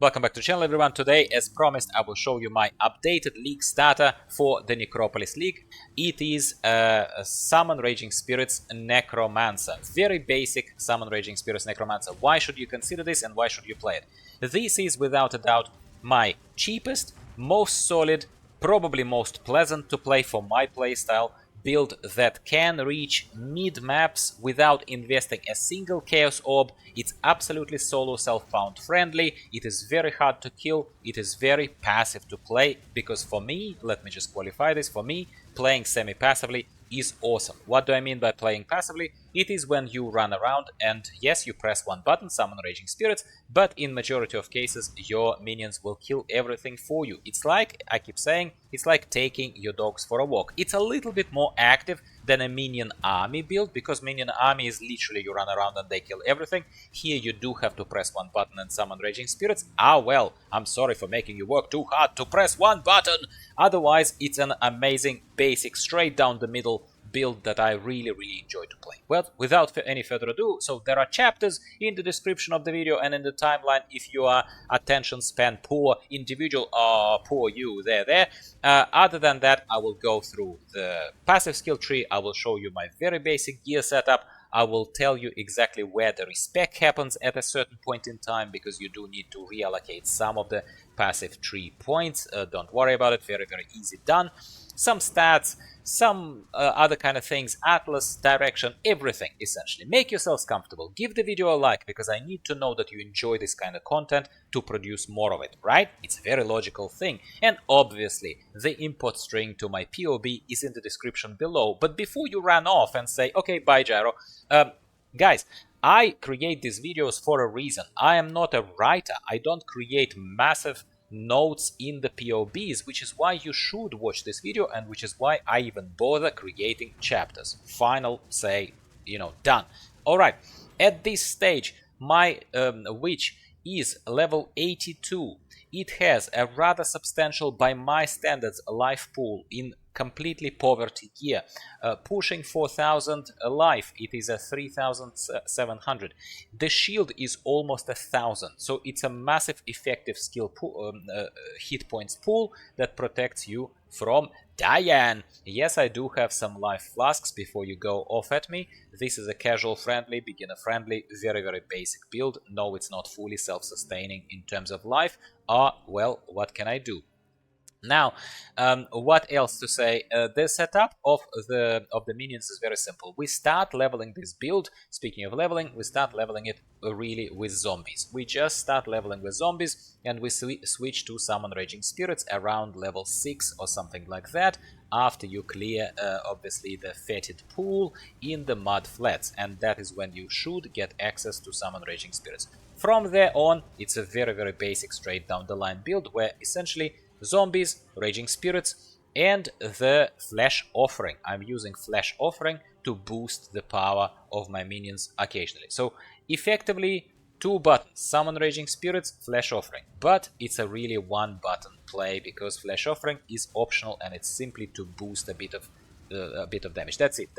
Welcome back to the channel, everyone. Today, as promised, I will show you my updated league starter for the Necropolis League. It is a Summon Raging Spirits Necromancer. Very basic Summon Raging Spirits Necromancer. Why should you consider this and why should you play it? This is, without a doubt, my cheapest, most solid, probably most pleasant to play for my playstyle build that can reach mid-maps without investing a single Chaos Orb. It's absolutely solo self-found friendly, it is very hard to kill, it is very passive to play, because for me, let me just qualify this, for me, playing semi-passively is awesome. What do I mean by playing passively? It is when you run around and yes, you press one button, summon Raging Spirits, but in majority of cases your minions will kill everything for you. It's like, I keep saying, it's like taking your dogs for a walk. It's a little bit more active than a minion army build, because minion army is literally you run around and they kill everything. Here you do have to press one button and summon Raging Spirits. Ah well, I'm sorry for making you work too hard to press one button. Otherwise, it's an amazing, basic, straight down the middle build that I really enjoy to play. Well, without any further ado, so there are chapters in the description of the video and in the timeline if you are attention span poor individual or poor you, there. Other than that, I will go through the passive skill tree, I will show you my very basic gear setup, I will tell you exactly where the respec happens at a certain point in time, because you do need to reallocate some of the passive tree points. Don't worry about it, very easy done. Some stats, some other kind of things, atlas, direction, everything essentially. Make yourselves comfortable, give the video a like, because I need to know that you enjoy this kind of content to produce more of it, right? It's a very logical thing. And obviously, the import string to my POB is in the description below. But before you run off and say, okay, bye Gyro, guys, I create these videos for a reason. I am not a writer, I don't create massive notes in the POBs, which is why you should watch this video and which is why I even bother creating chapters. Final say, done. Alright, at this stage, my witch is level 82. It has a rather substantial, by my standards, life pool in completely poverty gear, pushing 4000 life. It is a 3700. The shield is almost 1000, so it's a massive effective skill pool, hit points pool that protects you from dying. Yes, I do have some life flasks before you go off at me. This is a casual friendly, beginner friendly, very basic build. No, it's not fully self-sustaining in terms of life. Well, what can I do? Now, what else to say? The setup of the minions is very simple. We start leveling this build. Speaking of leveling, we start leveling it really with zombies. We just start leveling with zombies, and we switch to summon Raging Spirits around level 6 or something like that, after you clear, obviously, the fetid pool in the mud flats, and that is when you should get access to summon Raging Spirits. From there on, it's a very basic, straight down the line build, where essentially zombies, Raging Spirits, and the Flash Offering. I'm using Flash Offering to boost the power of my minions occasionally. So, effectively, 2 buttons, Summon Raging Spirits, Flash Offering. But it's a really 1 button play, because Flash Offering is optional and it's simply to boost a bit of damage. That's it.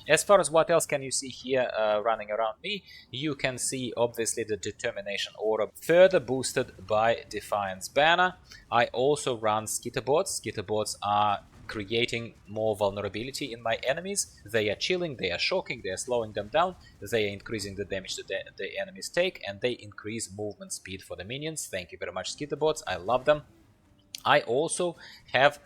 As far as what else can you see here running around me, you can see obviously the Determination Aura, further boosted by Defiance Banner. I also run Skitterbots. Skitterbots are creating more vulnerability in my enemies. They are chilling, they are shocking, they are slowing them down, they are increasing the damage that the enemies take, and they increase movement speed for the minions. Thank you very much, Skitterbots, I love them. I also have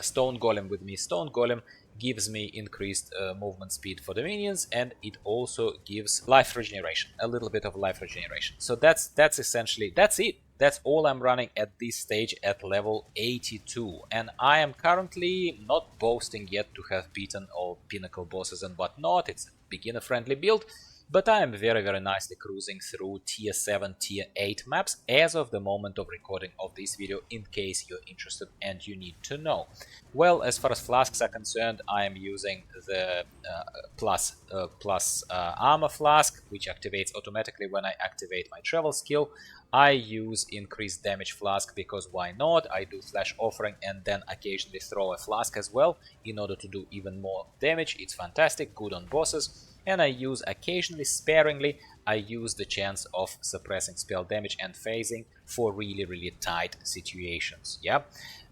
Stone Golem with me. Stone Golem gives me increased movement speed for the minions, and it also gives life regeneration, a little bit of life regeneration. So that's essentially, that's it. That's all I'm running at this stage at level 82, and I am currently not boasting yet to have beaten all pinnacle bosses and whatnot. It's a beginner friendly build, but I am very nicely cruising through tier 7, tier 8 maps as of the moment of recording of this video, in case you're interested and you need to know. Well, as far as flasks are concerned, I am using the plus armor flask, which activates automatically when I activate my travel skill. I use increased damage flask because why not? I do Flash Offering and then occasionally throw a flask as well in order to do even more damage. It's fantastic, good on bosses. And I use occasionally, sparingly, I use the chance of suppressing spell damage and phasing for really tight situations. Yeah.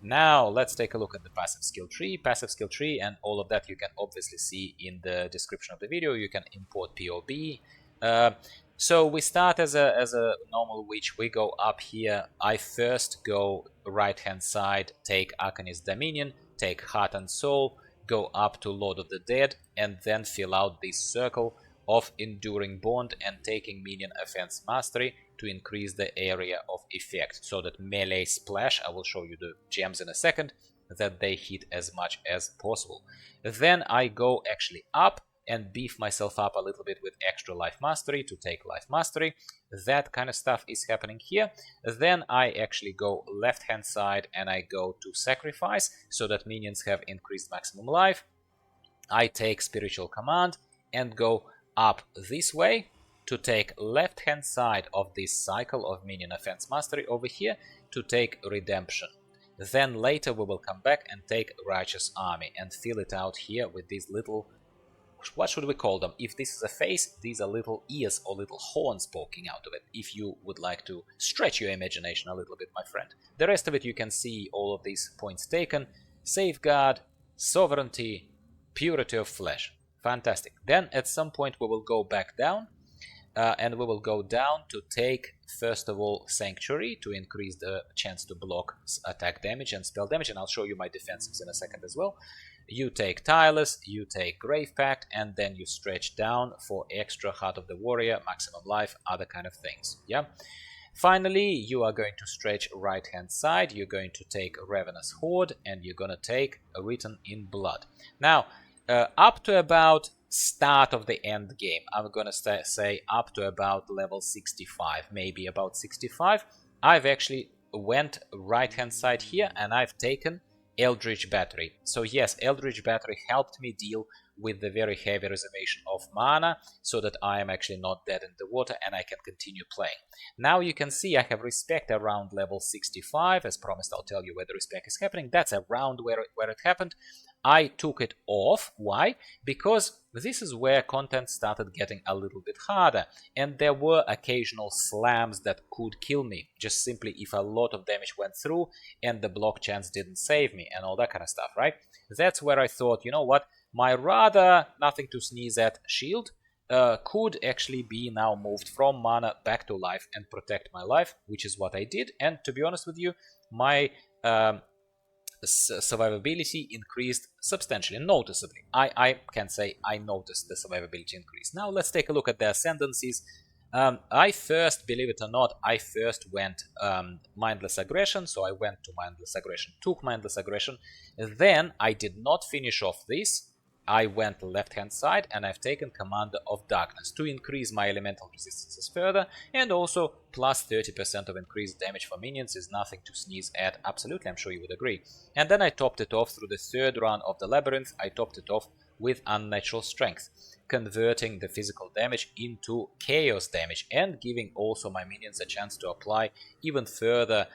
Now let's take a look at the passive skill tree. Passive skill tree and all of that you can obviously see in the description of the video. You can import POB. So we start as a normal witch. We go up here. I first go right hand side, take Arcanist Dominion, take Heart and Soul, go up to Lord of the Dead, and then fill out this circle of Enduring Bond and taking Minion Offense Mastery to increase the area of effect, so that melee splash, I will show you the gems in a second, that they hit as much as possible. Then I go actually up and beef myself up a little bit with extra life mastery to take life mastery. That kind of stuff is happening here. Then I actually go left hand side and I go to sacrifice so that minions have increased maximum life. I take spiritual command and go up this way to take left hand side of this cycle of minion offense mastery over here to take redemption. Then later we will come back and take righteous army and fill it out here with these little, what should we call them? If this is a face, these are little ears or little horns poking out of it, if you would like to stretch your imagination a little bit, my friend. The rest of it you can see all of these points taken. Safeguard, sovereignty, purity of flesh. Fantastic. Then at some point we will go back down and we will go down to take first of all Sanctuary to increase the chance to block attack damage and spell damage, and I'll show you my defenses in a second as well. You take Tireless, you take Grave Pact, and then you stretch down for extra Heart of the Warrior, maximum life, other kind of things. Yeah. Finally, you are going to stretch right hand side, you're going to take Ravenous Horde, and you're going to take Written in Blood. Now, up to about start of the end game, I'm gonna say up to about level 65, maybe about 65, I've actually went right hand side here and I've taken Eldritch Battery. So yes, Eldritch Battery helped me deal with the very heavy reservation of mana, so that I am actually not dead in the water and I can continue playing. Now you can see I have respect around level 65. As promised, I'll tell you where the respect is happening. That's around where it happened. I took it off. Why? Because this is where content started getting a little bit harder, and there were occasional slams that could kill me, just simply if a lot of damage went through and the block chance didn't save me and all that kind of stuff, right? That's where I thought, you know what, my rather nothing to sneeze at shield could actually be now moved from mana back to life and protect my life, which is what I did. And to be honest with you, my survivability increased substantially, noticeably. I can say I noticed the survivability increase. Now let's take a look at the Ascendancies. I first, believe it or not, I first went Mindless Aggression, so I went to Mindless Aggression, took Mindless Aggression, then I did not finish off this. I went left hand side and I've taken Commander of Darkness to increase my elemental resistances further, and also plus 30% of increased damage for minions is nothing to sneeze at, absolutely, I'm sure you would agree. And then I topped it off through the third run of the Labyrinth. I topped it off with Unnatural Strength, converting the physical damage into chaos damage and giving also my minions a chance to apply even further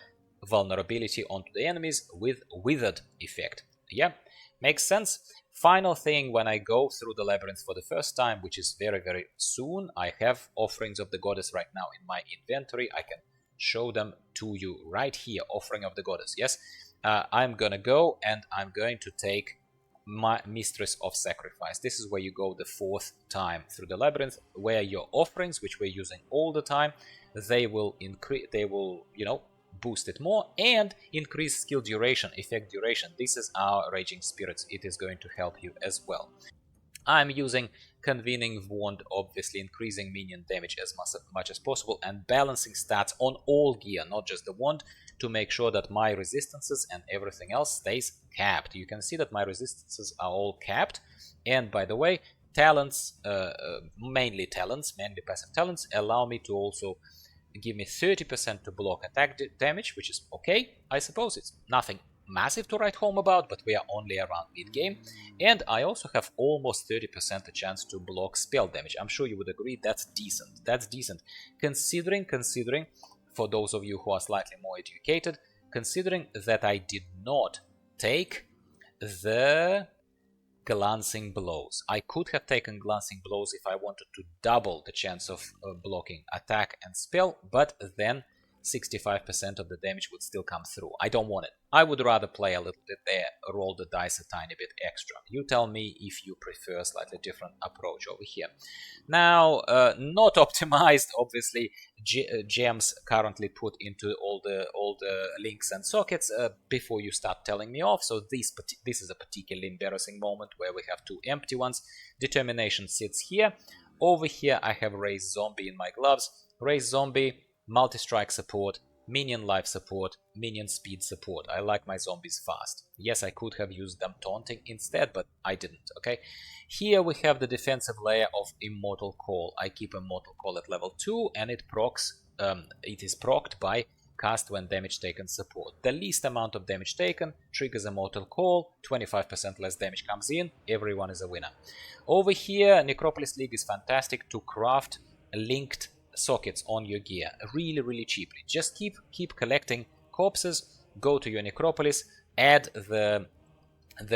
vulnerability onto the enemies with Withered effect. Yeah, makes sense. Final thing, when I go through the Labyrinth for the first time, which is very, very soon, I have Offerings of the Goddess right now in my inventory. I can show them to you right here, Offering of the Goddess, yes. I'm gonna go and I'm going to take my Mistress of Sacrifice. This is where you go the fourth time through the Labyrinth, where your offerings, which we're using all the time, they will increase, they will, you know, boost it more and increase skill duration, effect duration. This is our Raging Spirits. It is going to help you as well. I'm using Convening Wand, obviously increasing minion damage as much as possible and balancing stats on all gear, not just the wand, to make sure that my resistances and everything else stays capped. You can see that my resistances are all capped. And by the way, talents, mainly passive talents, allow me to also give me 30% to block attack damage, which is okay, I suppose. It's nothing massive to write home about, but we are only around mid-game. And I also have almost 30% a chance to block spell damage. I'm sure you would agree that's decent. That's decent. Considering, for those of you who are slightly more educated, considering that I did not take the glancing blows. I could have taken glancing blows if I wanted to double the chance of blocking attack and spell, but then 65% of the damage would still come through. I don't want it. I would rather play a little bit there, roll the dice a tiny bit extra. You tell me if you prefer a slightly different approach over here. Now, not optimized, obviously, gems currently put into all the links and sockets before you start telling me off. So this is a particularly embarrassing moment where we have two empty ones. Determination sits here. Over here, I have Raised Zombie in my gloves. Raised Zombie, multi-strike support, minion life support, minion speed support. I like my zombies fast. Yes, I could have used them taunting instead, but I didn't, okay? Here we have the defensive layer of Immortal Call. I keep Immortal Call at level 2, and it is procced by cast when damage taken support. The least amount of damage taken triggers Immortal Call, 25% less damage comes in, everyone is a winner. Over here, Necropolis League is fantastic to craft linked sockets on your gear really cheaply. Just keep collecting corpses, go to your Necropolis, add the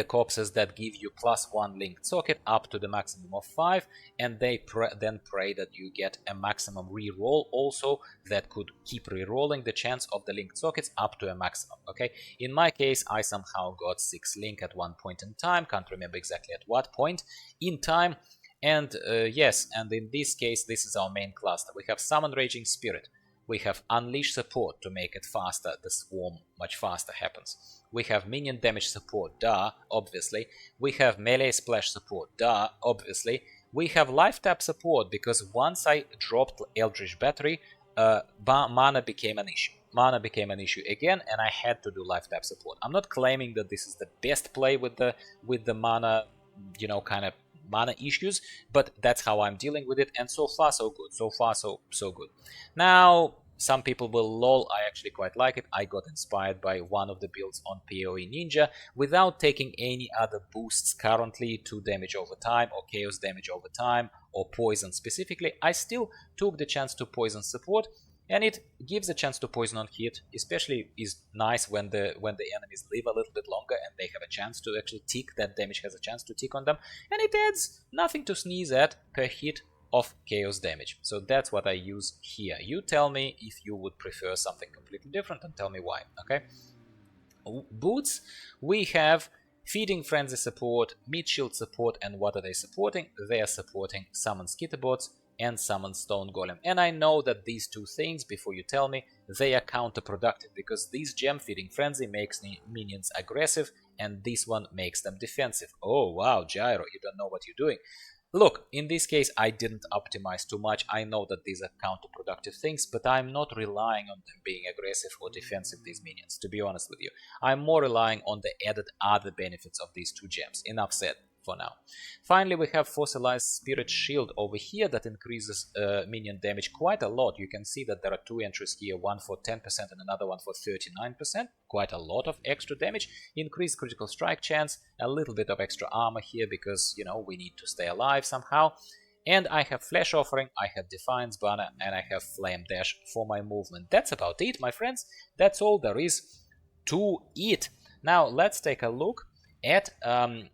corpses that give you +1 linked socket up to the maximum of 5, and then pray that you get a maximum reroll also that could keep rerolling the chance of the linked sockets up to a maximum. Okay, in my case I somehow got 6 link at one point in time, can't remember exactly at what point in time. And yes, and in this case, this is our main cluster. We have Summon Raging Spirit. We have Unleash support to make it faster. The swarm much faster happens. We have Minion damage support, duh, obviously. We have Melee splash support, duh, obviously. We have Life tap support because once I dropped Eldritch Battery, mana became an issue. Mana became an issue again, and I had to do Life tap support. I'm not claiming that this is the best play with the mana, you know, kind of mana issues, but that's how I'm dealing with it, and so far so good. So far so good. Now, some people will lol, I actually quite like it. I got inspired by one of the builds on PoE Ninja without taking any other boosts currently to damage over time or chaos damage over time or poison specifically. I still took the chance to poison support, and it gives a chance to poison on hit, especially is nice when the enemies live a little bit longer and they have a chance to actually tick, that damage has a chance to tick on them, and it adds nothing to sneeze at per hit of chaos damage. So that's what I use here. You tell me if you would prefer something completely different and tell me why, okay? Boots, we have Feeding Frenzy support, Mid Shield support, and what are they supporting? They are supporting Summon Skitterbots and Summon Stone Golem. And I know that these two things, before you tell me, they are counterproductive, because this gem Feeding Frenzy makes the minions aggressive and this one makes them defensive. Oh wow, Gyro, you don't know what you're doing. Look, in this case I didn't optimize too much. I know that these are counterproductive things, but I'm not relying on them being aggressive or defensive, these minions, to be honest with you. I'm more relying on the added other benefits of these two gems. Enough said for now. Finally, we have Fossilized Spirit Shield over here that increases minion damage quite a lot. You can see that there are two entries here, one for 10% and another one for 39%. Quite a lot of extra damage. Increased critical strike chance, a little bit of extra armor here because, you know, we need to stay alive somehow. And I have Flesh Offering, I have Defiance Banner, and I have Flame Dash for my movement. That's about it, my friends. That's all there is to it. Now let's take a look at the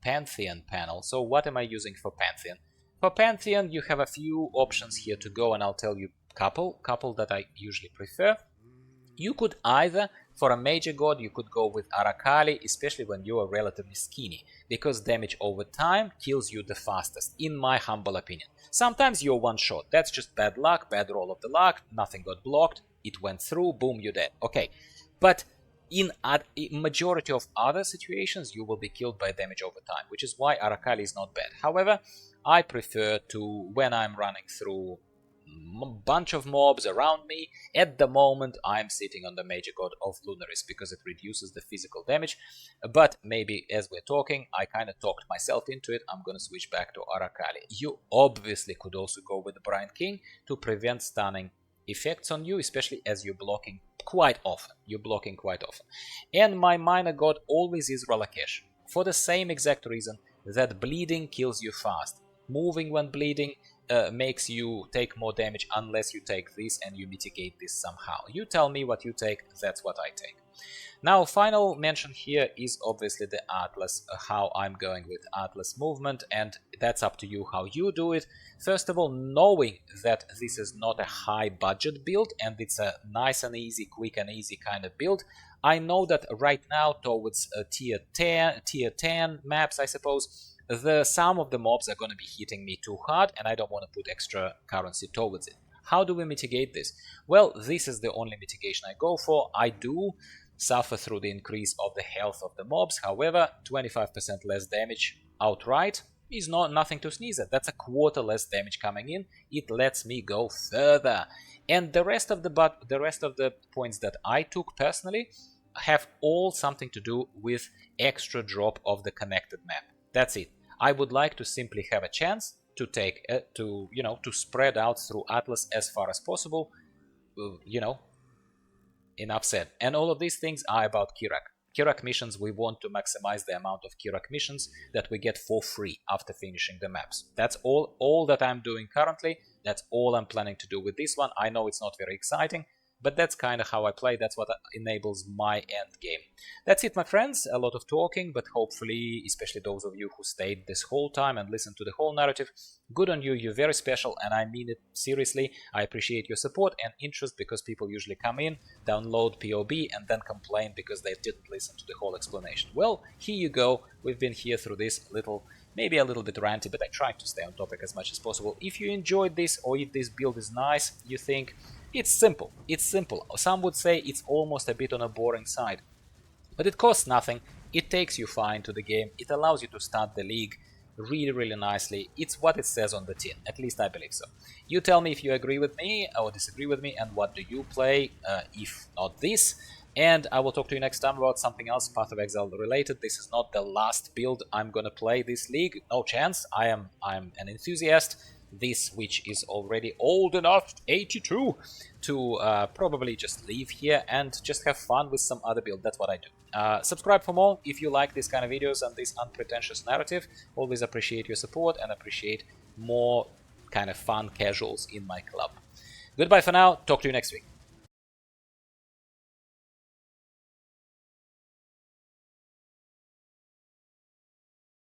Pantheon panel. So what am I using for Pantheon? For Pantheon you have a few options here to go, and I'll tell you couple that I usually prefer. You could either, for a major god, you could go with Arakali, especially when you are relatively skinny, because damage over time kills you the fastest, in my humble opinion. Sometimes you're one shot, that's just bad luck, bad roll of the luck, nothing got blocked, it went through, boom, you're dead. Okay, but in majority of other situations you will be killed by damage over time, which is why Arakali is not bad. However, I prefer to, when I'm running through a bunch of mobs around me, at the moment I'm sitting on the major god of Lunaris because it reduces the physical damage, but maybe as we're talking I kind of talked myself into it, I'm gonna switch back to Arakali. You obviously could also go with the Brine King to prevent stunning effects on you, especially as you're blocking quite often. And my minor god always is Ralakesh, for the same exact reason that bleeding kills you fast. Moving when bleeding makes you take more damage unless you take this and you mitigate this somehow. You tell me what you take, that's what I take. Now, final mention here is obviously the Atlas, how I'm going with Atlas movement, and that's up to you how you do it. First of all, knowing that this is not a high budget build and it's a nice and easy, quick and easy kind of build, I know that right now towards tier 10 maps, I suppose, some of the mobs are going to be hitting me too hard and I don't want to put extra currency towards it. How do we mitigate this? Well, this is the only mitigation I go for. I do suffer through the increase of the health of the mobs. However, 25% less damage outright is nothing to sneeze at. That's a quarter less damage coming in. It lets me go further. And the rest of the points that I took personally have all something to do with extra drop of the connected map. That's it. I would like to simply have a chance to take to spread out through Atlas as far as possible. Enough said. And all of these things are about Kirak. Kirak missions, we want to maximize the amount of Kirak missions that we get for free after finishing the maps. That's all that I'm doing currently. That's all I'm planning to do with this one. I know it's not very exciting, but that's kind of how I play. That's what enables my end game. That's it, my friends. A lot of talking, but hopefully, especially those of you who stayed this whole time and listened to the whole narrative, good on you. You're very special, and I mean it seriously. I appreciate your support and interest, because people usually come in, download POB, and then complain because they didn't listen to the whole explanation. Well, here you go. We've been here through this maybe a little bit ranty, but I tried to stay on topic as much as possible. If you enjoyed this, or if this build is nice, you think it's simple. It's simple. Some would say it's almost a bit on a boring side. But it costs nothing. It takes you fine to the game. It allows you to start the league really, really nicely. It's what it says on the tin. At least I believe so. You tell me if you agree with me or disagree with me, and what do you play, if not this. And I will talk to you next time about something else, Path of Exile related. This is not the last build I'm gonna play this league. No chance. I'm an enthusiast. This, which is already old enough, 82, to probably just leave here and just have fun with some other build. That's what I do. Subscribe for more if you like this kind of videos and this unpretentious narrative. Always appreciate your support and appreciate more kind of fun casuals in my club. Goodbye for now. Talk to you next week.